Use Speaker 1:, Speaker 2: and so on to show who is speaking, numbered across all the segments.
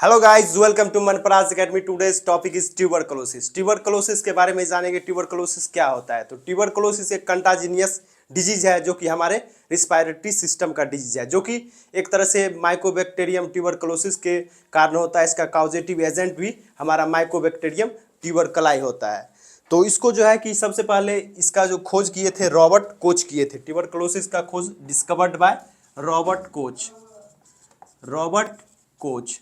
Speaker 1: Hello guys, welcome to Manparaj academy. Today's topic is tuberculosis. Tuberculosis के बारे में जानेंगे। ट्यूबरकुलोसिस क्या होता है? तो ट्यूबरकुलोसिस एक कंटाजिनियस डिजीज है जो कि हमारे रिस्पायरेटरी सिस्टम का डिजीज है, जो कि एक तरह से माइकोबैक्टीरियम ट्यूबरकुलोसिस के कारण होता है। इसका काउजेटिव एजेंट भी हमारा माइकोबैक्टीरियम ट्यूबरकुलाई होता है। तो इसको जो है कि सबसे पहले इसका जो खोज किए थे रॉबर्ट कोच किए थे। ट्यूबरकुलोसिस का खोज discovered by Robert Koch. Robert Koch.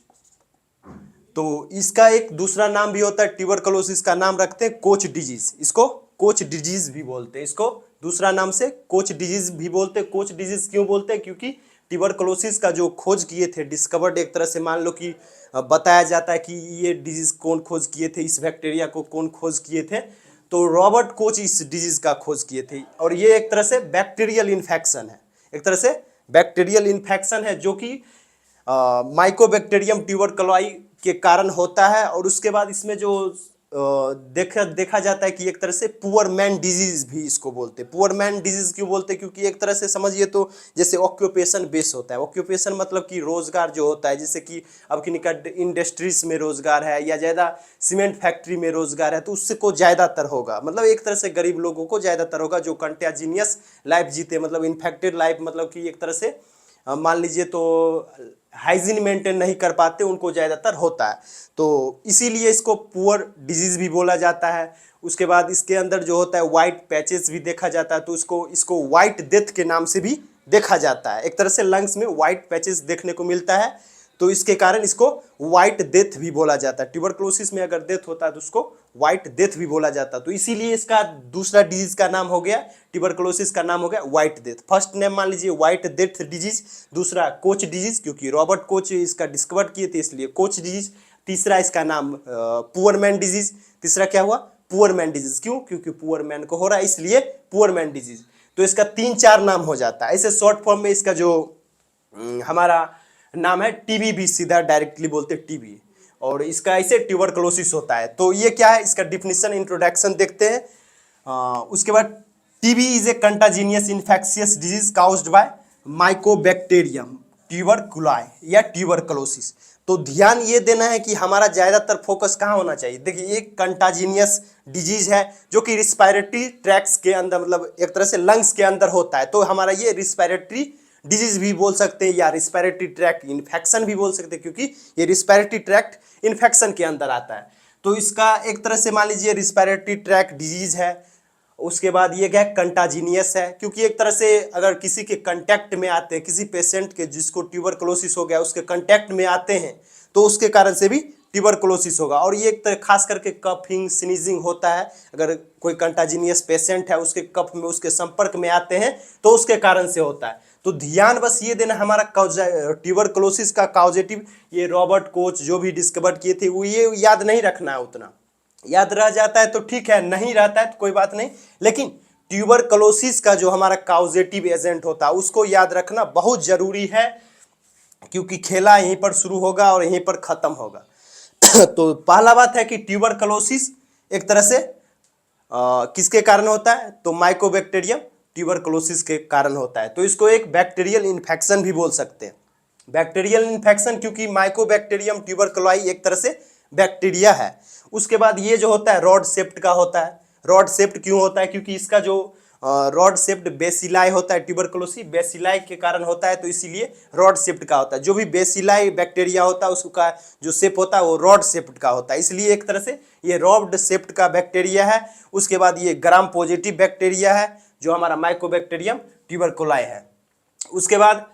Speaker 1: तो इसका एक दूसरा नाम भी होता है, ट्यूबरकुलोसिस का नाम रखते हैं कोच डिजीज। इसको कोच डिजीज भी बोलते हैं। इसको दूसरा नाम से कोच डिजीज भी बोलते हैं। कोच डिजीज क्यों बोलते हैं? क्योंकि ट्यूबरकुलोसिस का जो खोज किए थे, डिस्कवर्ड, एक तरह से मान लो कि बताया जाता है कि ये डिजीज कौन खोज किए थे, इस बैक्टीरिया को कौन खोज किए थे। तो रॉबर्ट कोच इस डिजीज का खोज किए थे। और ये एक तरह से बैक्टीरियल इन्फेक्शन है। एक तरह से बैक्टीरियल इन्फेक्शन है जो कि माइकोबैक्टीरियम ट्यूबरकुलाई के कारण होता है। और उसके बाद इसमें जो देखा जाता है कि एक तरह से पुअर मैन डिजीज भी इसको बोलते हैं। पुअर मैन डिजीज क्यों बोलते हैं? क्योंकि एक तरह से समझिए तो जैसे ऑक्यूपेशन बेस होता है। ऑक्यूपेशन मतलब कि रोजगार जो होता है, जैसे कि अब किन्हीं का इंडस्ट्रीज में रोजगार है या ज़्यादा सीमेंट फैक्ट्री में रोजगार है, तो उससे को ज़्यादातर होगा। मतलब एक तरह से गरीब लोगों को ज़्यादातर होगा जो कंटेजिनियस लाइफ जीते, मतलब इन्फेक्टेड लाइफ, मतलब कि एक तरह से मान लीजिए तो हाइजीन मेंटेन नहीं कर पाते, उनको ज़्यादातर होता है। तो इसीलिए इसको पुअर डिजीज भी बोला जाता है। उसके बाद इसके अंदर जो होता है वाइट पैचेस भी देखा जाता है, तो इसको वाइट डेथ के नाम से भी देखा जाता है। एक तरह से लंग्स में वाइट पैचेस देखने को मिलता है, तो इसके कारण इसको वाइट डेथ भी बोला जाता है। ट्यूबरकुलोसिस में अगर डेथ होता है तो उसको वाइट डेथ भी बोला जाता है। तो इसीलिए इसका दूसरा डिजीज का नाम हो गया, ट्यूबरकुलोसिस का नाम हो गया वाइट डेथ। फर्स्ट नेम मान लीजिए वाइट डेथ डिजीज, दूसरा कोच डिजीज, क्योंकि रॉबर्ट कोच इसका डिस्कवर किए थे इसलिए कोच डिजीज। तीसरा इसका नाम पुअर मैन डिजीज। तीसरा क्या हुआ? Poor man disease. क्यों? क्योंकि पुअर मैन को हो रहा है, इसलिए पुअर मैन डिजीज। तो इसका 3-4 नाम हो जाता है। ऐसे शॉर्ट फॉर्म में इसका जो हमारा नाम है टीबी भी सीधा डायरेक्टली बोलते हैं टीबी। और इसका ऐसे ट्यूबरकुलोसिस होता है। तो ये क्या है, इसका डिफिनेशन इंट्रोडक्शन देखते हैं। उसके बाद TB is a contagious infectious disease caused by mycobacterium tuberculi या ट्यूबरकुलोसिस। तो ध्यान ये देना है कि हमारा ज़्यादातर फोकस कहाँ होना चाहिए। देखिए एक कंटाजीनियस डिजीज है जो कि रिस्पायरेटरी ट्रैक्ट्स के अंदर, मतलब एक तरह से लंग्स के अंदर होता है। तो हमारा ये रिस्पायरेटरी डिजीज भी बोल सकते हैं या रिस्पायरेटरी ट्रैक्ट इन्फेक्शन भी बोल सकते हैं, क्योंकि ये रिस्पायरेटरी ट्रैक्ट इन्फेक्शन के अंदर आता है। तो इसका एक तरह से मान लीजिए रिस्पायरेटरी ट्रैक्ट डिजीज है। उसके बाद ये क्या है, कंटाजीनियस है, क्योंकि एक तरह से अगर किसी के कंटेक्ट में आते हैं, किसी पेशेंट के जिसको ट्यूबरकुलोसिस हो गया उसके कंटेक्ट में आते हैं, तो उसके कारण से भी ट्यूबरकुलोसिस होगा। और ये एक तरह खास करके कफिंग स्नीजिंग होता है। अगर कोई कंटाजीनियस पेशेंट है उसके कफ में उसके संपर्क में आते हैं तो उसके कारण से होता है। तो ध्यान बस ये देना, हमारा ट्यूबरकुलोसिस का काउजेटिव ये रॉबर्ट कोच जो भी डिस्कवर किए थे वो ये याद नहीं रखना है। उतना याद रह जाता है तो ठीक है, नहीं रहता है तो कोई बात नहीं। लेकिन ट्यूबरकुलोसिस का जो हमारा काउजेटिव एजेंट होता है उसको याद रखना बहुत जरूरी है, क्योंकि खेला यहीं पर शुरू होगा और यहीं पर खत्म होगा। तो पहला बात है कि ट्यूबरकुलोसिस एक तरह से किसके कारण होता है? तो माइकोबैक्टीरियम ट्यूबरकुलोसिस के कारण होता है। तो इसको एक बैक्टीरियल इन्फेक्शन भी बोल सकते हैं। बैक्टीरियल इन्फेक्शन, क्योंकि माइकोबैक्टीरियम ट्यूबरकुलाई एक तरह से बैक्टीरिया है। उसके बाद ये जो होता है रॉड शेप्ड का होता है। रॉड शेप्ड क्यों होता है? क्योंकि इसका जो रॉड शेप्ड बेसिलाई होता है, ट्यूबरकुलोसिस बेसिलाई के कारण होता है, तो इसीलिए रॉड शेप्ड का होता है। जो भी बेसिलाई बैक्टीरिया होता है उसका जो शेप होता है वो रॉड शेप्ड का होता है, इसलिए एक तरह से ये रॉड शेप्ड का बैक्टीरिया है। उसके बाद ये ग्राम पॉजिटिव बैक्टीरिया है जो हमारा माइकोबैक्टीरियम ट्यूबरकुलाई है। उसके बाद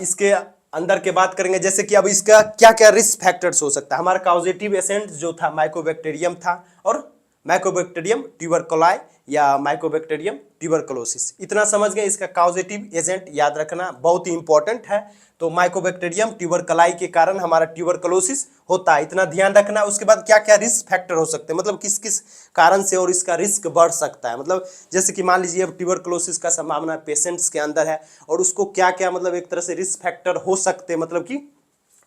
Speaker 1: इसके अंदर के बात करेंगे, जैसे कि अब इसका क्या क्या रिस्क फैक्टर्स हो सकता है। हमारा काउजेटिव एजेंट जो था माइकोबैक्टीरियम था, और माइकोबैक्टीरियम ट्यूबरकुलाई या माइकोबैक्टीरियम ट्यूबरकुलोसिस, इतना समझ गए। इसका काउजेटिव एजेंट याद रखना बहुत ही इंपॉर्टेंट है। तो माइकोबैक्टीरियम ट्यूबरकुलाई के कारण हमारा ट्यूबरकुलोसिस होता है, इतना ध्यान रखना। उसके बाद क्या क्या रिस्क फैक्टर हो सकते हैं, मतलब किस किस कारण से और इसका रिस्क बढ़ सकता है। मतलब जैसे कि मान लीजिए अब ट्यूबरकुलोसिस का संभावना पेशेंट्स के अंदर है और उसको क्या क्या मतलब एक तरह से रिस्क फैक्टर हो सकते हैं, मतलब कि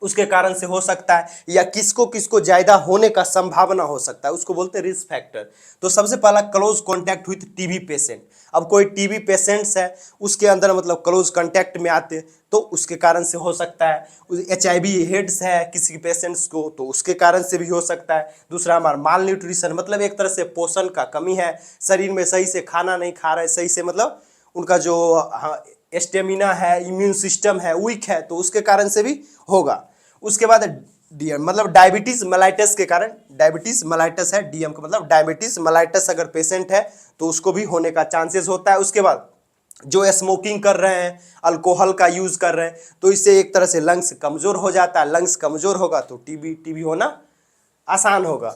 Speaker 1: उसके कारण से हो सकता है, या किसको किसको ज्यादा होने का संभावना हो सकता है, उसको बोलते हैं रिस्क फैक्टर। तो सबसे पहला close contact with TB patient. अब कोई टीबी पेशेंट्स है, उसके अंदर मतलब क्लोज कांटेक्ट में आते, तो उसके कारण से हो सकता है। HIV हेड्स है किसी पेशेंट्स को, तो उसके कारण से भी हो सकता है। दूसरा हमारा माल न्यूट्रिशन, मतलब एक तरह से पोषण का कमी है, शरीर में सही से खाना नहीं खा रहे, सही से मतलब उनका जो स्टेमिना है, इम्यून सिस्टम है वीक है, तो उसके कारण से भी होगा। उसके बाद मतलब डायबिटीज मेलाइटस के कारण, डायबिटीज मेलाइटस है, DM का मतलब डायबिटीज मेलाइटस अगर पेशेंट है तो उसको भी होने का चांसेस होता है। उसके बाद जो स्मोकिंग कर रहे हैं, अल्कोहल का यूज कर रहे हैं, तो इससे एक तरह से लंग्स कमजोर हो जाता है। लंग्स कमजोर होगा तो टीबी होना आसान होगा।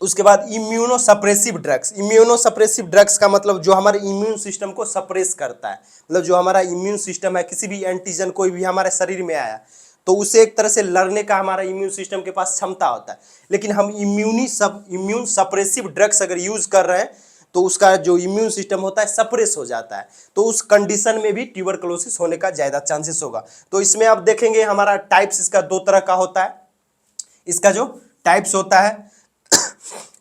Speaker 1: उसके बाद इम्यूनोसप्रेसिव ड्रग्स। इम्यूनोसप्रेसिव ड्रग्स का मतलब जो हमारे इम्यून सिस्टम को सप्रेस करता है, मतलब जो हमारा इम्यून सिस्टम है, किसी भी एंटीजन कोई भी हमारे शरीर में आया तो उसे एक तरह से लड़ने का हमारा इम्यून सिस्टम के पास क्षमता होता है। लेकिन हम इम्यून सप्रेसिव ड्रग्स अगर यूज कर रहे हैं तो उसका जो इम्यून सिस्टम होता है सप्रेस हो जाता है, तो उस कंडीशन में भी ट्यूबरकुलोसिस होने का ज्यादा चांसेस होगा। तो इसमें आप देखेंगे हमारा टाइप्स इसका दो तरह का होता है। इसका जो टाइप्स होता है,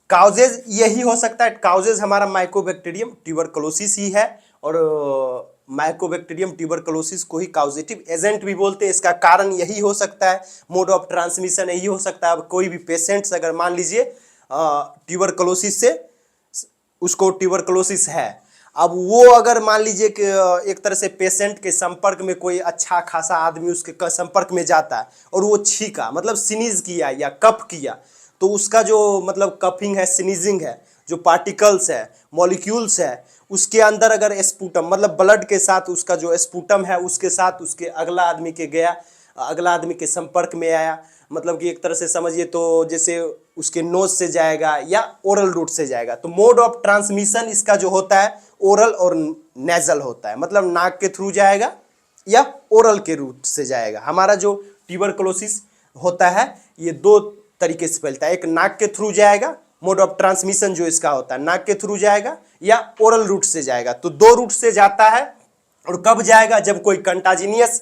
Speaker 1: काउजेज यही हो सकता है। काउजेज हमारा माइकोबैक्टीरियम ट्यूबरकुलोसिस ही है, और माइकोबैक्टीरियम ट्यूबरकुलोसिस को ही काउजेटिव एजेंट भी बोलते हैं। इसका कारण यही हो सकता है, मोड ऑफ ट्रांसमिशन यही हो सकता है। अब कोई भी पेशेंट्स अगर मान लीजिए ट्यूबरकुलोसिस से, उसको ट्यूबरकुलोसिस है, अब वो अगर मान लीजिए कि एक तरह से पेशेंट के संपर्क में कोई अच्छा खासा आदमी उसके संपर्क में जाता है और वो छींका, मतलब स्नीज किया या कफ किया, तो उसका जो मतलब कफिंग है, स्नीजिंग है, जो पार्टिकल्स है, मॉलिक्यूल्स है, उसके अंदर अगर स्पूटम मतलब ब्लड के साथ उसका जो स्पूटम है उसके साथ उसके अगला आदमी के गया, अगला आदमी के संपर्क में आया, मतलब कि एक तरह से समझिए तो जैसे उसके नोज से जाएगा या ओरल रूट से जाएगा। तो मोड ऑफ ट्रांसमिशन इसका जो होता है ओरल और नेजल होता है, मतलब नाक के थ्रू जाएगा या ओरल के रूट से जाएगा। हमारा जो ट्यूबरकुलोसिस होता है ये दो तरीके से फैलता है, एक नाक के थ्रू जाएगा, मोड ऑफ ट्रांसमिशन जो इसका होता है नाक के थ्रू जाएगा या ओरल रूट से जाएगा। तो दो रूट से जाता है। और कब जाएगा, जब कोई कंटाजिनियस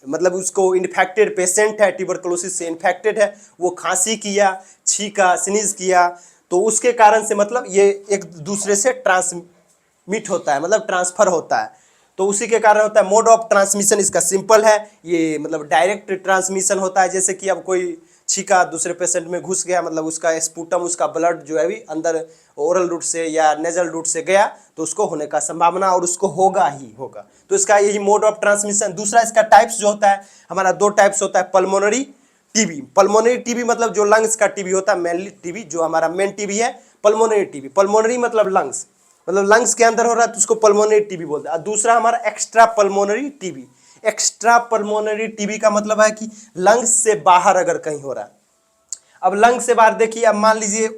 Speaker 1: मतलब उसको इन्फेक्टेड पेशेंट है, ट्यूबरकुलोसिस से इन्फेक्टेड है, वो खांसी किया, छींका, स्नीज किया, तो उसके कारण से मतलब ये एक दूसरे से ट्रांसमिट होता है, मतलब ट्रांसफर होता है, तो उसी के कारण होता है। मोड ऑफ ट्रांसमिशन इसका सिंपल है, ये मतलब डायरेक्ट ट्रांसमिशन होता है। जैसे कि अब कोई छींका दूसरे पेशेंट में घुस गया, मतलब उसका स्पूटम, उसका ब्लड जो है भी अंदर ओरल रूट से या नेजल रूट से गया, तो उसको होने का संभावना और उसको होगा ही होगा। तो इसका यही मोड ऑफ ट्रांसमिशन। दूसरा इसका टाइप्स जो होता है, हमारा दो टाइप्स होता है, पल्मोनरी टीबी। पल्मोनरी टीबी मतलब जो लंग्स का टीबी होता है, मेनली टीबी जो हमारा मेन टीबी है पल्मोनरी टीबी। पल्मोनरी मतलब लंग्स, मतलब लंग्स के अंदर हो रहा है तो उसको पल्मोनरी टीबी बोलते हैं। और दूसरा हमारा extra pulmonary TB. Extra pulmonary TB का मतलब है कि लंग्स से बाहर अगर कहीं हो रहा है। अब लंग्स से बाहर देखिए, अब मान लीजिए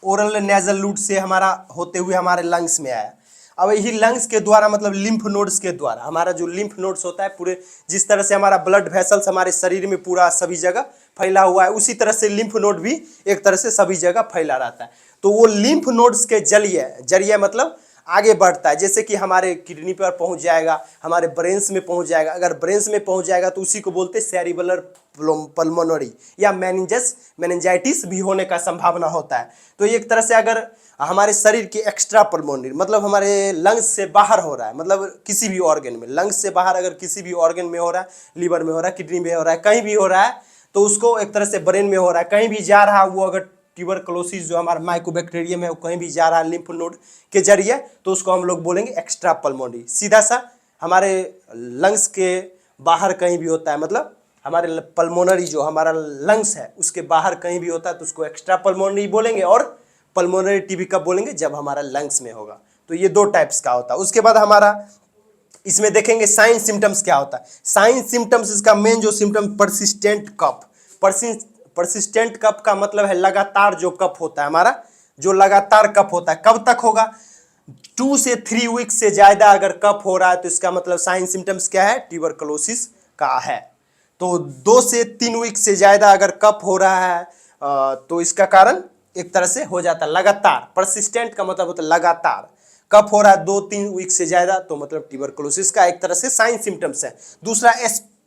Speaker 1: ओरल नेजल रूट से हमारा होते हुए हमारे लंग्स में आया। अब यही लंग्स के द्वारा मतलब लिम्फ नोड्स के द्वारा, हमारा जो लिम्फ नोड्स होता है पूरे, जिस तरह से हमारा ब्लड वेसल्स हमारे शरीर में पूरा सभी जगह फैला हुआ है, उसी तरह से लिम्फ नोड भी एक तरह से सभी जगह फैला रहता है। तो वो लिम्फ नोड्स के जरिए मतलब आगे बढ़ता है। जैसे कि हमारे किडनी पर पहुंच जाएगा, हमारे ब्रेन्स में पहुंच जाएगा। अगर ब्रेन्स में पहुंच जाएगा तो उसी को बोलते हैं सेरिबलर पल्मोनरी, या मेनिंजाइटिस भी होने का संभावना होता है। तो एक तरह से अगर हमारे शरीर के एक्स्ट्रा पल्मोनरी मतलब हमारे लंग्स से बाहर हो रहा है, मतलब किसी भी ऑर्गन में, लंग्स से बाहर अगर किसी भी ऑर्गन में हो रहा है, लीवर में हो रहा है, किडनी में हो रहा है, कहीं भी हो रहा है, तो उसको एक तरह से ब्रेन में हो रहा है, कहीं भी जा रहा है वो, अगर ट्यूबरकुलोसिस जो हमारा माइकोबैक्टीरियम है वो कहीं भी जा रहा है लिम्फ नोड के जरिए, तो उसको हम लोग बोलेंगे एक्स्ट्रा पल्मोनरी। सीधा सा हमारे लंग्स के बाहर कहीं भी होता है, मतलब हमारे पल्मोनरी जो हमारा लंग्स है उसके बाहर कहीं भी होता है तो उसको एक्स्ट्रा पल्मोनरी बोलेंगे। और पल्मोनरी टीबी कब बोलेंगे, जब हमारा लंग्स में होगा। तो ये दो टाइप्स का होता है। उसके बाद हमारा इसमें देखेंगे साइन सिम्टम्स क्या होता है। साइन सिम्टम्स इसका मेन जो सिम्टम, परसिस्टेंट कफ। परसिस्टेंट कफ का मतलब है लगातार जो कफ होता है हमारा, जो लगातार कफ होता है। कब तक होगा, 2 से 3 वीक से ज्यादा अगर कफ हो रहा है तो इसका मतलब साइन सिम्टम्स क्या है, ट्यूबरकुलोसिस का है। तो 2 से 3 वीक से ज्यादा अगर कफ हो रहा है तो इसका कारण एक तरह से हो जाता है लगातार। परसिस्टेंट का मतलब होता है लगातार कफ हो रहा है 2-3 वीक से ज्यादा, तो मतलब ट्यूबरकुलोसिस का एक तरह से साइन सिम्टम्स है। दूसरा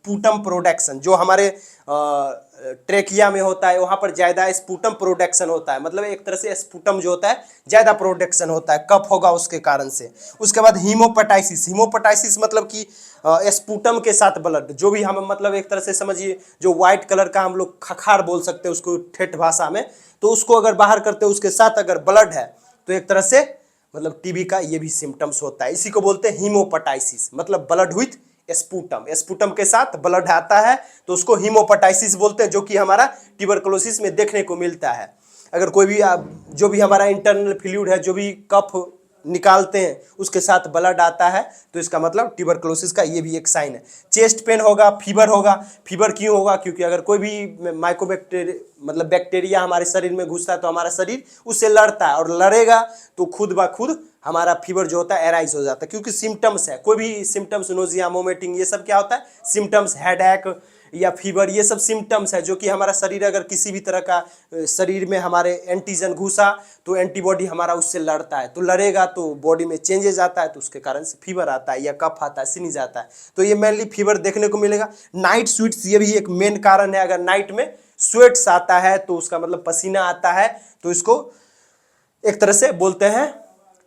Speaker 1: स्पूटम प्रोडक्शन, जो हमारे ट्रेकिया में होता है वहाँ पर ज़्यादा स्पूटम प्रोडक्शन होता है, मतलब एक तरह से स्पूटम जो होता है ज़्यादा प्रोडक्शन होता है, कफ होगा उसके कारण से। उसके बाद हीमोपेटाइसिस, हीमोपेटाइसिस मतलब कि स्पूटम के साथ ब्लड, जो भी हम मतलब एक तरह से समझिए जो व्हाइट कलर का हम लोग खखार बोल सकते हैं उसको ठेठ भाषा में, तो उसको अगर बाहर करते हैं उसके साथ अगर ब्लड है तो एक तरह से मतलब टीबी का ये भी सिम्टम्स होता है। इसी को बोलते हैं हीमोपेटाइसिस, मतलब ब्लड विथ स्पूटम, स्पूटम के साथ ब्लड आता है तो उसको हीमोपेटाइसिस बोलते हैं, जो कि हमारा ट्यूबरकुलोसिस में देखने को मिलता है। अगर कोई भी जो भी हमारा इंटरनल फ्लूइड है, जो भी कफ निकालते हैं उसके साथ ब्लड आता है तो इसका मतलब ट्यूबरकुलोसिस का ये भी एक साइन है। चेस्ट पेन होगा, फीवर होगा। फीवर क्यों होगा? क्योंकि अगर कोई भी माइक्रोबैक्टीरिया मतलब बैक्टीरिया हमारे शरीर में घुसता है तो हमारा शरीर उससे लड़ता है, और लड़ेगा तो खुद ब खुद हमारा फीवर जो होता है एराइज हो जाता है, क्योंकि सिम्टम्स है। कोई भी सिम्टम्स, नोजिया, वोमिटिंग, ये सब क्या होता है? सिम्टम्स। हेडेक या फीवर, ये सब सिम्टम्स है जो कि हमारा शरीर अगर किसी भी तरह का शरीर में हमारे एंटीजन घुसा तो एंटीबॉडी हमारा उससे लड़ता है, तो लड़ेगा तो बॉडी में चेंजेस आता है, तो उसके कारण से फीवर आता है या कफ आता है, सीनीज आता है। तो ये मेनली फीवर देखने को मिलेगा। नाइट स्वेट्स, ये भी एक मेन कारण है। अगर नाइट में स्वेट्स आता है तो उसका मतलब पसीना आता है, तो इसको एक तरह से बोलते हैं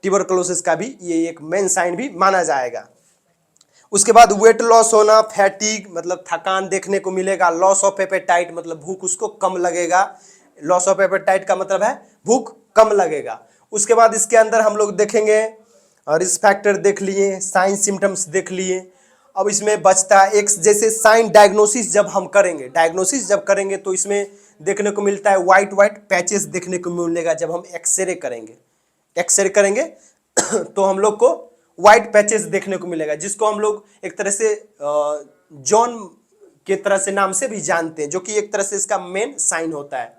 Speaker 1: ट्यूबरकुलोसिस का भी ये एक मेन साइन भी माना जाएगा। उसके बाद वेट लॉस होना, फैटिग मतलब थकान देखने को मिलेगा। लॉस ऑफ एपेटाइट मतलब भूख उसको कम लगेगा। लॉस ऑफ एपेटाइट का मतलब है भूख कम लगेगा। उसके बाद इसके अंदर हम लोग देखेंगे रिस्क फैक्टर देख लिए, साइन सिम्टम्स देख लिए। अब इसमें बचता है एक जैसे साइन डायग्नोसिस जब हम करेंगे, डायग्नोसिस जब करेंगे तो इसमें देखने को मिलता है वाइट वाइट पैचेस देखने को मिलेगा जब हम एक्सरे करेंगे। एक्सरे करेंगे तो हम लोग को व्हाइट पैचेस देखने को मिलेगा, जिसको हम लोग एक तरह से जॉन के तरह से नाम से भी जानते हैं, जो कि एक तरह से इसका मेन साइन होता है।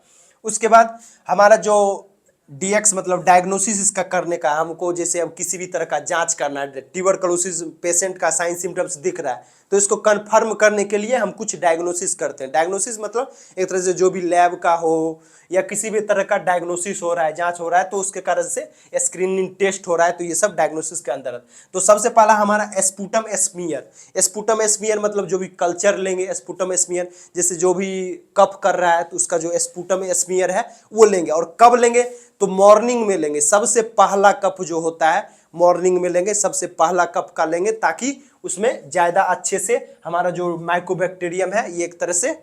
Speaker 1: उसके बाद हमारा जो डीएक्स मतलब डायग्नोसिस इसका करने का, हमको जैसे अब किसी भी तरह का जांच करना है, ट्यूबरकुलोसिस पेशेंट का साइन सिम्टम्स दिख रहा है तो इसको कंफर्म करने के लिए हम कुछ डायग्नोसिस करते हैं। डायग्नोसिस मतलब एक तरह से जो भी लैब का हो या किसी भी तरह का डायग्नोसिस हो रहा है, जांच हो रहा है, तो उसके कारण से स्क्रीनिंग टेस्ट हो रहा है, तो ये सब डायग्नोसिस के अंदर है। तो सबसे पहला हमारा स्पूटम स्मीयर। स्पूटम स्मीयर मतलब जो भी कल्चर लेंगे स्पूटम स्मीयर, जैसे जो भी कफ कर रहा है तो उसका जो स्पूटम स्मीयर है वो लेंगे। और कब लेंगे? तो मॉर्निंग में लेंगे। सबसे पहला कप जो होता है मॉर्निंग में लेंगे, सबसे पहला कप का लेंगे, ताकि उसमें ज़्यादा अच्छे से हमारा जो माइकोबैक्टीरियम है ये एक तरह से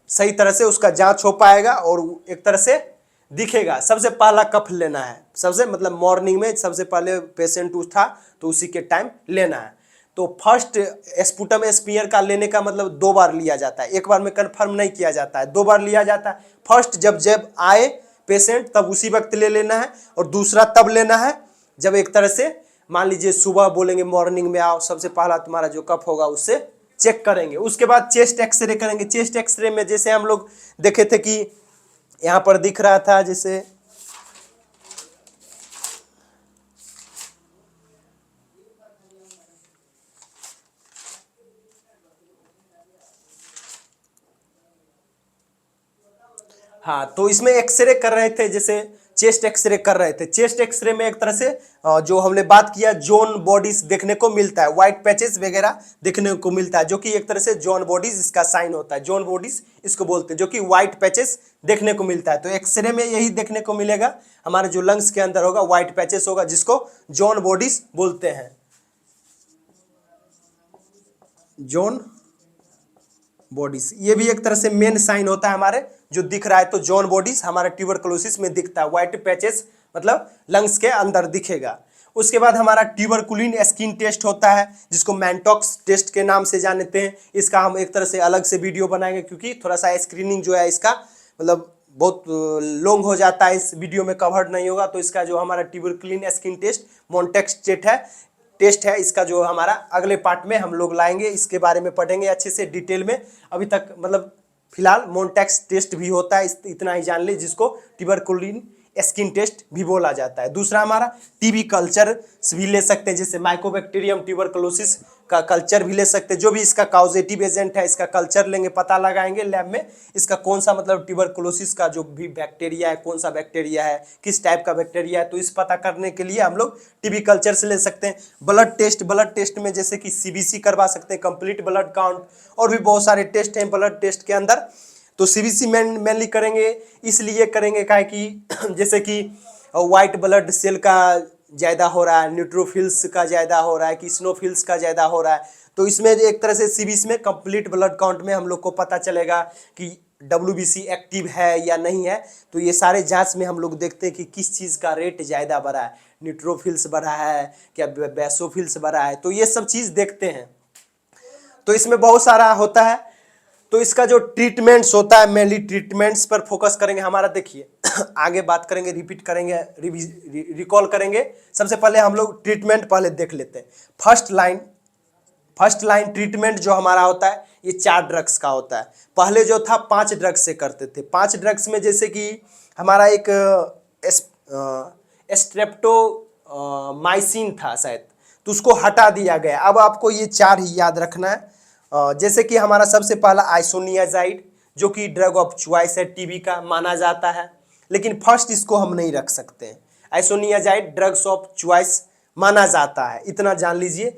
Speaker 1: सही तरह से उसका जांच हो पाएगा और एक तरह से दिखेगा। सबसे पहला कप लेना है, सबसे मतलब मॉर्निंग में सबसे पहले पेशेंट उठा तो उसी के टाइम लेना है। तो फर्स्ट स्पूटम स्मीयर का लेने का मतलब 2 बार लिया जाता है, एक बार में कंफर्म नहीं किया जाता है, 2 बार लिया जाता है। फर्स्ट जब आए पेशेंट तब उसी वक्त ले लेना है, और दूसरा तब लेना है जब एक तरह से मान लीजिए सुबह बोलेंगे मॉर्निंग में आओ, सबसे पहला तुम्हारा जो कफ होगा उससे चेक करेंगे। उसके बाद चेस्ट एक्सरे करेंगे। चेस्ट एक्सरे में जैसे हम लोग देखे थे कि यहाँ पर दिख रहा था, जैसे हाँ, तो इसमें एक्सरे कर रहे थे, जैसे चेस्ट एक्सरे कर रहे थे। चेस्ट एक्सरे में एक तरह से जो हमने बात किया जॉन बॉडीज देखने को मिलता है, व्हाइट पैचेस वगैरह देखने को मिलता है, जो कि एक तरह से जॉन बॉडीज इसका साइन होता है। जॉन बॉडीज इसको बोलते हैं, जो कि व्हाइट पैचेस देखने को मिलता है। तो एक्सरे में यही देखने को मिलेगा, हमारे जो लंग्स के अंदर होगा व्हाइट पैचेस होगा, जिसको जॉन बॉडीज बोलते हैं। जॉन बॉडीज ये भी एक तरह से मेन साइन होता है हमारे जो दिख रहा है। तो जॉन बॉडीज हमारे ट्यूबरकुलोसिस में दिखता है, व्हाइट पैचेस मतलब लंग्स के अंदर दिखेगा। उसके बाद हमारा ट्यूबरकुलिन स्किन टेस्ट होता है, जिसको मैंटॉक्स टेस्ट के नाम से जानते हैं। इसका हम एक तरह से अलग से वीडियो बनाएंगे, क्योंकि थोड़ा सा स्क्रीनिंग जो है इसका मतलब बहुत लॉन्ग हो जाता है, इस वीडियो में कवर नहीं होगा। तो इसका जो हमारा ट्यूबरकुलिन स्किन टेस्ट मोन्टेक्स टेस्ट है, इसका जो हमारा अगले पार्ट में हम लोग लाएंगे, इसके बारे में पढ़ेंगे अच्छे से डिटेल में। अभी तक मतलब फिलहाल मोन्टेक्स टेस्ट भी होता है, इतना ही जान ली, जिसको ट्यूबरकुलिन स्किन टेस्ट भी बोला जाता है। दूसरा हमारा टीबी कल्चर भी ले सकते हैं, जैसे माइकोबैक्टीरियम ट्यूबरकुलोसिस का कल्चर भी ले सकते हैं। जो भी इसका काउजेटिव एजेंट है इसका कल्चर लेंगे, पता लगाएंगे लैब में इसका कौन सा मतलब ट्यूबरकुलोसिस का जो भी बैक्टीरिया है, कौन सा बैक्टीरिया है, किस टाइप का बैक्टीरिया है, तो इस पता करने के लिए हम लोग टीबी कल्चर से ले सकते हैं। ब्लड टेस्ट में जैसे कि सीबीसी करवा सकते हैं, कंप्लीट ब्लड काउंट, और भी बहुत सारे टेस्ट हैं ब्लड टेस्ट के अंदर। तो सीबीसी मेनली करेंगे, इसलिए करेंगे काहे कि जैसे कि वाइट ब्लड सेल का ज़्यादा हो रहा है, न्यूट्रोफिल्स का ज़्यादा हो रहा है कि स्नोफिल्स का ज़्यादा हो रहा है, तो इसमें एक तरह से सीबीसी में कंप्लीट ब्लड काउंट में हम लोग को पता चलेगा कि डब्ल्यूबीसी एक्टिव है या नहीं है। तो ये सारे जांच में हम लोग देखते हैं कि किस चीज़ का रेट ज़्यादा बढ़ा है, न्यूट्रोफिल्स बढ़ा है क्या बेसोफिल्स बढ़ा है, तो ये सब चीज़ देखते हैं। तो इसमें बहुत सारा होता है। तो इसका जो ट्रीटमेंट्स होता है, मेनली ट्रीटमेंट्स पर फोकस करेंगे हमारा। देखिए आगे बात करेंगे, रिपीट करेंगे, रिकॉल करेंगे। सबसे पहले हम लोग ट्रीटमेंट पहले देख लेते हैं। फर्स्ट लाइन ट्रीटमेंट जो हमारा होता है ये 4 ड्रग्स का होता है। पहले जो था 5 ड्रग्स से करते थे। 5 ड्रग्स में जैसे कि हमारा एक स्ट्रेप्टोमाइसिन था शायद, तो उसको हटा दिया गया। अब आपको ये 4 ही याद रखना है। जैसे कि हमारा सबसे पहला आइसोनियाजाइड, जो कि ड्रग ऑफ चॉइस है, टीबी का माना जाता है, लेकिन फर्स्ट इसको हम नहीं रख सकते हैं। आइसोनियाजाइड ड्रग्स ऑफ चॉइस माना जाता है, इतना जान लीजिए।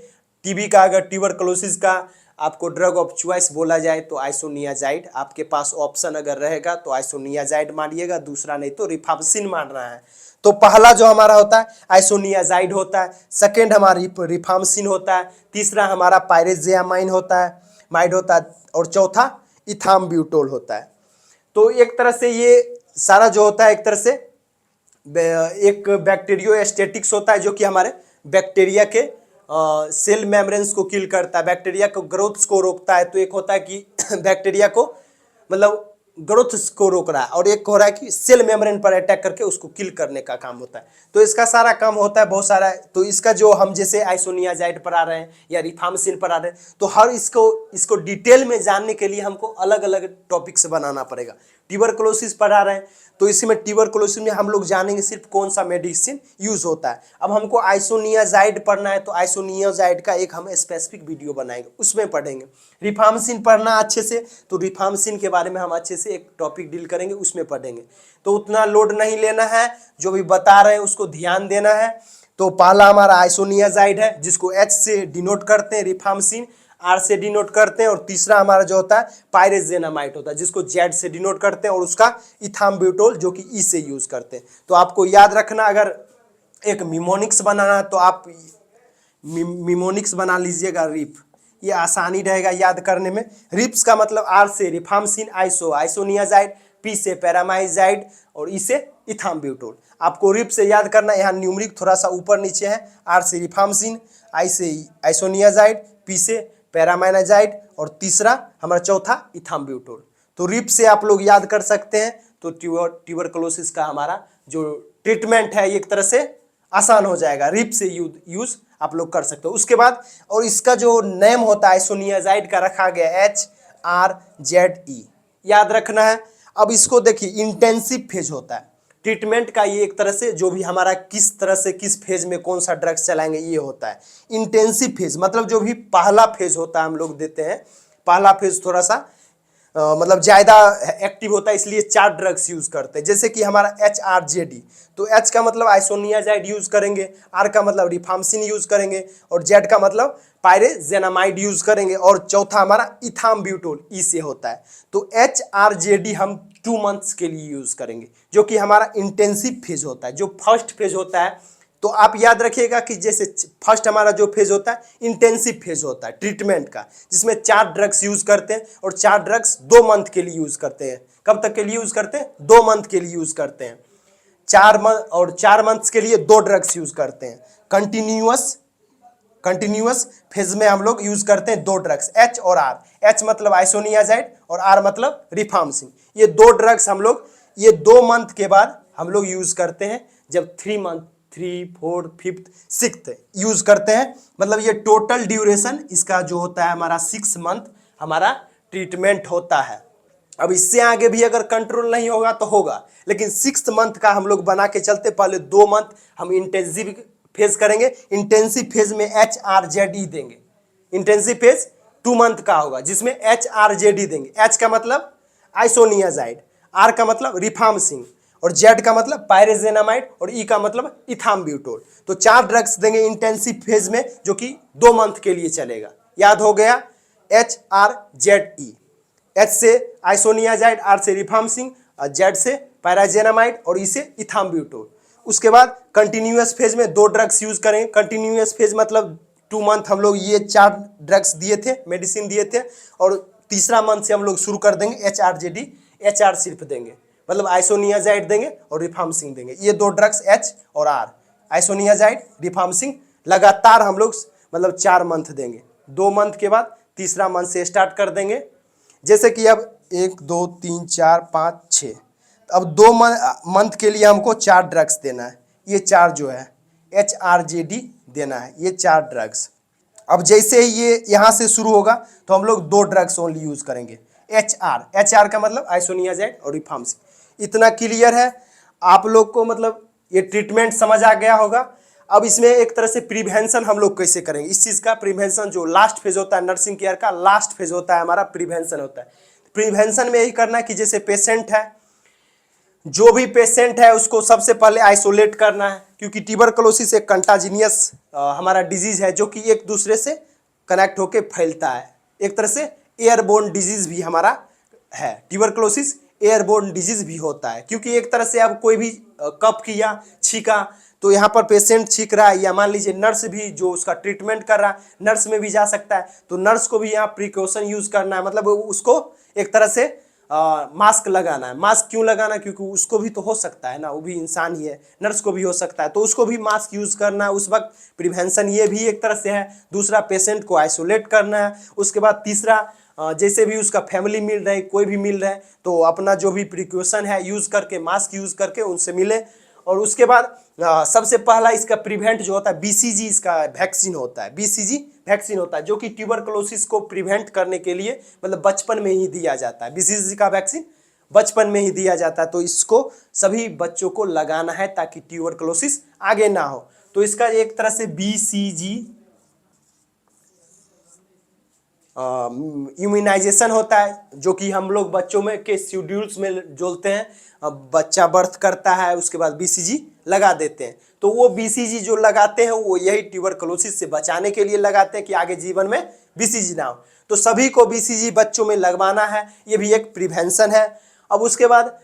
Speaker 1: टीबी का अगर ट्यूबरकुलोसिस का आपको ड्रग ऑफ चॉइस बोला जाए तो आइसोनियाजाइड, आपके पास ऑप्शन अगर रहेगा तो आइसोनियाजाइड मानिएगा, दूसरा नहीं तो रिफाम्पिसिन मानना है। तो पहला जो हमारा होता है आइसोनियाजाइड होता है, सेकेंड हमारा रिफाम्पिसिन होता है, तीसरा हमारा पायरेजियामाइन होता है, माइड होता है, और चौथा इथाम्ब्यूटोल होता है। तो एक तरह से ये सारा जो होता है एक तरह से एक बैक्टीरियोस्टेटिक्स होता है, जो कि हमारे बैक्टीरिया के सेल मेम्ब्रेन्स को किल करता है, बैक्टीरिया को ग्रोथ को रोकता है। तो एक होता है कि बैक्टीरिया को मतलब ग्रोथ को रोक रहा है, और एक हो रहा है कि सेल मेम्ब्रेन पर अटैक करके उसको किल करने का काम होता है। तो इसका सारा काम होता है बहुत सारा। तो इसका जो हम जैसे आइसोनियाजाइड पर आ रहे हैं या रिफाम्पिसिन पर आ रहे हैं, तो हर इसको डिटेल में जानने के लिए हमको अलग अलग टॉपिक से बनाना पड़ेगा। ट्यूबरकुलोसिस पर आ रहे हैं तो इसमें ट्यूबरकुलोसिस में हम लोग जानेंगे सिर्फ कौन सा मेडिसिन यूज होता है। अब हमको आइसोनियाजाइड पढ़ना है तो आइसोनियाजाइड का एक हम स्पेसिफिक वीडियो बनाएंगे, उसमें पढ़ेंगे। रिफाम्पिसिन पढ़ना अच्छे से तो रिफाम्पिसिन के बारे में हम अच्छे से एक टॉपिक डील करेंगे, उसमें पढ़ेंगे। तो उतना लोड नहीं लेना है, जो भी बता रहे हैं उसको ध्यान देना है। तो पहला हमारा आइसोनियाजाइड है, जिसको H से डिनोट करते हैं, रिफाम्पिसिन R से डिनोट करते हैं, और तीसरा हमारा जो होता है पायरेजेनामाइड होता है, जिसको Z से डिनोट करते हैं, और उसका इथाम्ब्यूटोल जो कि E से यूज करते हैं। तो आपको याद रखना, अगर एक मिमोनिक्स बनाना है तो आप मिमोनिक्स बना लीजिएगा, रिप, ये आसानी रहेगा याद करने में। रिप्स का मतलब R से रिफाम्पिसिन, आइसोनियाजाइड, P से पैरामाइजाइड, और E से इथाम्ब्यूटोल। आपको रिप से याद करना, यहाँ न्यूमरिक थोड़ा सा ऊपर नीचे है। R से रिफाम्पिसिन, I से आइसोनियाजाइड, P से पैरामाइनाजाइड, और तीसरा हमारा चौथा इथाम्ब्यूटोल। तो रिप से आप लोग याद कर सकते हैं। तो ट्यूबरकुलोसिस का हमारा जो ट्रीटमेंट है एक तरह से आसान हो जाएगा, रिप से यूज आप लोग कर सकते हो। उसके बाद और इसका जो नेम होता है आइसोनियाजाइड का रखा गया HRZE, याद रखना है। अब इसको देखिए, इंटेंसिव फेज होता है ट्रीटमेंट का, ये एक तरह से जो भी हमारा किस तरह से किस फेज में कौन सा ड्रग्स चलाएंगे ये होता है। इंटेंसिव फेज मतलब जो भी पहला फेज होता है हम लोग देते हैं, पहला फेज थोड़ा सा मतलब ज़्यादा एक्टिव होता है, इसलिए 4 ड्रग्स यूज़ करते हैं। जैसे कि हमारा HRZD, तो H का मतलब आइसोनियाजाइड यूज़ करेंगे, R का मतलब रिफाम्पिसिन यूज़ करेंगे, और Z का मतलब पायरेजेनामाइड यूज़ करेंगे, और चौथा हमारा इथाम्ब्यूटोल E से होता है। तो HRZD हम 2 मंथ्स के लिए यूज़ करेंगे, जो कि हमारा इंटेंसिव फेज होता है। जो फर्स्ट फेज होता है, तो आप याद रखिएगा कि जैसे फर्स्ट हमारा जो फेज होता है इंटेंसिव फेज होता है ट्रीटमेंट का, जिसमें 4 ड्रग्स यूज करते हैं, और 4 ड्रग्स 2 मंथ के लिए यूज करते हैं। कब तक के लिए यूज करते हैं? 2 मंथ के लिए यूज करते हैं। 4 मंथ्स के लिए 2 ड्रग्स यूज करते हैं। कंटिन्यूअस फेज में हम लोग यूज करते हैं 2 ड्रग्स, H और R। H मतलब आइसोनियाजाइड और R मतलब रिफाम्पिसिन। ये 2 ड्रग्स हम लोग ये 2 मंथ के बाद हम लोग यूज करते हैं। जब 3 मंथ, 3, 4, 5, 6 यूज करते हैं, मतलब ये टोटल ड्यूरेशन इसका जो होता है हमारा 6 मंथ हमारा ट्रीटमेंट होता है। अब इससे आगे भी अगर कंट्रोल नहीं होगा तो होगा, लेकिन 6th मंथ का हम लोग बना के चलते। पहले 2 मंथ हम इंटेंसिव फेज करेंगे, इंटेंसिव फेज में HRZE देंगे। इंटेंसिव फेज 2 मंथ का होगा जिसमें HRZE देंगे। H का मतलब आइसोनियाजाइड, R का मतलब रिफार्मसिन, और Z का मतलब पायरेजेनामाइड, और E का मतलब इथाम्ब्यूटोल। तो 4 ड्रग्स देंगे इंटेंसिव फेज में जो कि 2 मंथ के लिए चलेगा। याद हो गया, HRZE। H से आइसोनियाजाइड, R से रिफार्मसिन, Z से पैराजेनामाइड और E से इथाम्ब्यूटोल। उसके बाद कंटिन्यूअस फेज में 2 ड्रग्स यूज करेंगे। कंटिन्यूअस फेज मतलब 2 मंथ हम लोग ये 4 ड्रग्स दिए थे, मेडिसिन दिए थे, और तीसरा मंथ से हम लोग शुरू कर देंगे HRZD। HR सिर्फ देंगे, मतलब आइसोनियाजाइड देंगे और रिफार्मसिन देंगे। ये 2 ड्रग्स H और R, आइसोनियाजाइड, रिफार्मसिन, लगातार हम लोग मतलब 4 मंथ देंगे। 2 मंथ के बाद तीसरा मंथ से स्टार्ट कर देंगे। जैसे कि अब 1 2 3 4 5 6, अब 2 मंथ के लिए हमको 4 ड्रग्स देना है। ये 4 जो है HRZD देना है, ये 4 ड्रग्स। अब जैसे ही ये यहाँ से शुरू होगा तो हम लोग 2 ड्रग्स ओनली यूज करेंगे। HR का मतलब आइसोनियाजाइड और रिफार्मसिन। इतना क्लियर है आप लोग को, मतलब ये ट्रीटमेंट समझ आ गया होगा। अब इसमें एक तरह से प्रिवेंशन हम लोग कैसे करेंगे इस चीज़ का। प्रिवेंशन जो लास्ट फेज होता है नर्सिंग केयर का, लास्ट फेज होता है हमारा प्रिवेंशन होता है। प्रिवेंशन में यही करना है कि जैसे पेशेंट है, जो भी पेशेंट है उसको सबसे पहले आइसोलेट करना है, क्योंकि ट्यूबरकुलोसिस एक कंटाजिनियस हमारा डिजीज है जो कि एक दूसरे से कनेक्ट होके फैलता है। एक तरह से एयरबोर्न डिजीज भी हमारा है। ट्यूबरकुलोसिस एयरबोर्न डिजीज भी होता है, क्योंकि एक तरह से अब कोई भी कफ किया, छींका, तो यहाँ पर पेशेंट छींक रहा है, या मान लीजिए नर्स भी जो उसका ट्रीटमेंट कर रहा है, नर्स में भी जा सकता है, तो नर्स को भी यहाँ प्रिकॉशन यूज करना है, मतलब उसको एक तरह से मास्क लगाना है। मास्क क्यों लगाना, क्योंकि उसको भी तो हो सकता है ना, वो भी इंसान ही है, नर्स को भी हो सकता है, तो उसको भी मास्क यूज करना है उस वक्त। प्रिवेंशन ये भी एक तरह से है। दूसरा, पेशेंट को आइसोलेट करना है। उसके बाद तीसरा, जैसे भी उसका फैमिली मिल रहे, कोई भी मिल रहे, तो अपना जो भी प्रिकॉशन है यूज करके, मास्क यूज करके उनसे मिले। और उसके बाद सबसे पहला इसका प्रिवेंट जो होता है BCG, इसका वैक्सीन होता है। BCG वैक्सीन होता है जो कि ट्यूबरकुलोसिस को प्रिवेंट करने के लिए मतलब बचपन में ही दिया जाता है। BCG का वैक्सीन बचपन में ही दिया जाता है, तो इसको सभी बच्चों को लगाना है ताकि ट्यूबरकुलोसिस आगे ना हो। तो इसका एक तरह से BCG इम्यूनाइजेशन होता है, जो कि हम लोग बच्चों में के शेड्यूल्स में जोड़ते हैं। अब बच्चा बर्थ करता है, उसके बाद BCG लगा देते हैं। तो वो BCG जो लगाते हैं वो यही ट्यूबरकुलोसिस से बचाने के लिए लगाते हैं कि आगे जीवन में BCG ना हो। तो सभी को BCG बच्चों में लगवाना है, ये भी एक प्रिवेंशन है। अब उसके बाद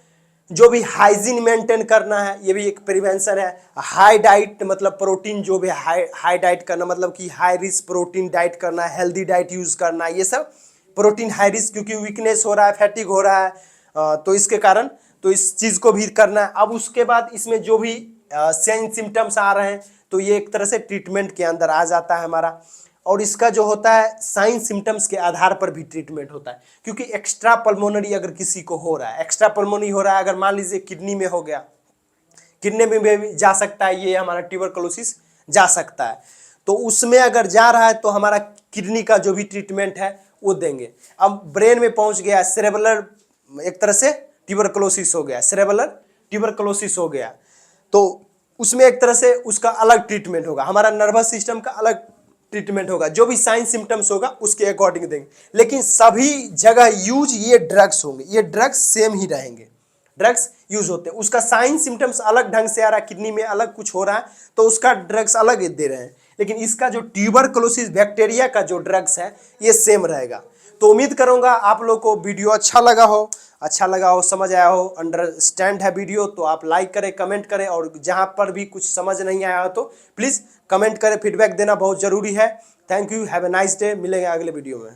Speaker 1: जो भी हाइजीन मेंटेन करना है, ये भी एक प्रिवेंशन है। हाई डाइट मतलब प्रोटीन, जो भी हाई डाइट करना मतलब कि हाई रिस्क प्रोटीन डाइट करना है, हेल्दी डाइट यूज करना है, ये सब प्रोटीन हाई रिस्क, क्योंकि वीकनेस हो रहा है, फैटिक हो रहा है, तो इसके कारण तो इस चीज़ को भी करना है। अब उसके बाद इसमें जो भी साइन सिम्टम्स आ रहे हैं, तो ये एक तरह से ट्रीटमेंट के अंदर आ जाता है हमारा। और इसका जो होता है साइन सिम्टम्स के आधार पर भी ट्रीटमेंट होता है, क्योंकि एक्स्ट्रा पल्मोनरी अगर किसी को हो रहा है, एक्स्ट्रा पल्मोनरी हो रहा है, अगर मान लीजिए किडनी में हो गया, किडनी में भी जा सकता है, ये हमारा ट्यूबरकुलोसिस जा सकता है। तो उसमें अगर जा रहा है तो हमारा किडनी का जो भी ट्रीटमेंट है वो देंगे। अब ब्रेन में पहुंच गया, सेरेब्रल एक तरह से ट्यूबरकुलोसिस हो गया, सेरेब्रल ट्यूबरकुलोसिस हो गया, तो उसमें एक तरह से उसका अलग ट्रीटमेंट होगा। हमारा नर्वस सिस्टम का अलग ट्रीटमेंट होगा, जो भी साइन सिम्टम्स होगा उसके अकॉर्डिंग देंगे। लेकिन सभी जगह यूज ये ड्रग्स होंगे, ये ड्रग्स सेम ही रहेंगे, ड्रग्स यूज होते हैं। उसका साइन सिम्टम्स अलग ढंग से आ रहा है, किडनी में अलग कुछ हो रहा है, तो उसका ड्रग्स अलग दे रहे हैं। लेकिन इसका जो ट्यूबरकुलोसिस बैक्टीरिया का जो ड्रग्स है ये सेम रहेगा। तो उम्मीद करूंगा आप लोग को वीडियो अच्छा लगा हो, समझ आया हो, अंडरस्टैंड है वीडियो, तो आप लाइक करें, कमेंट करें, और जहां पर भी कुछ समझ नहीं आया हो तो प्लीज़ कमेंट करें। फीडबैक देना बहुत ज़रूरी है। Thank you, have a nice day. मिलेंगे अगले वीडियो में।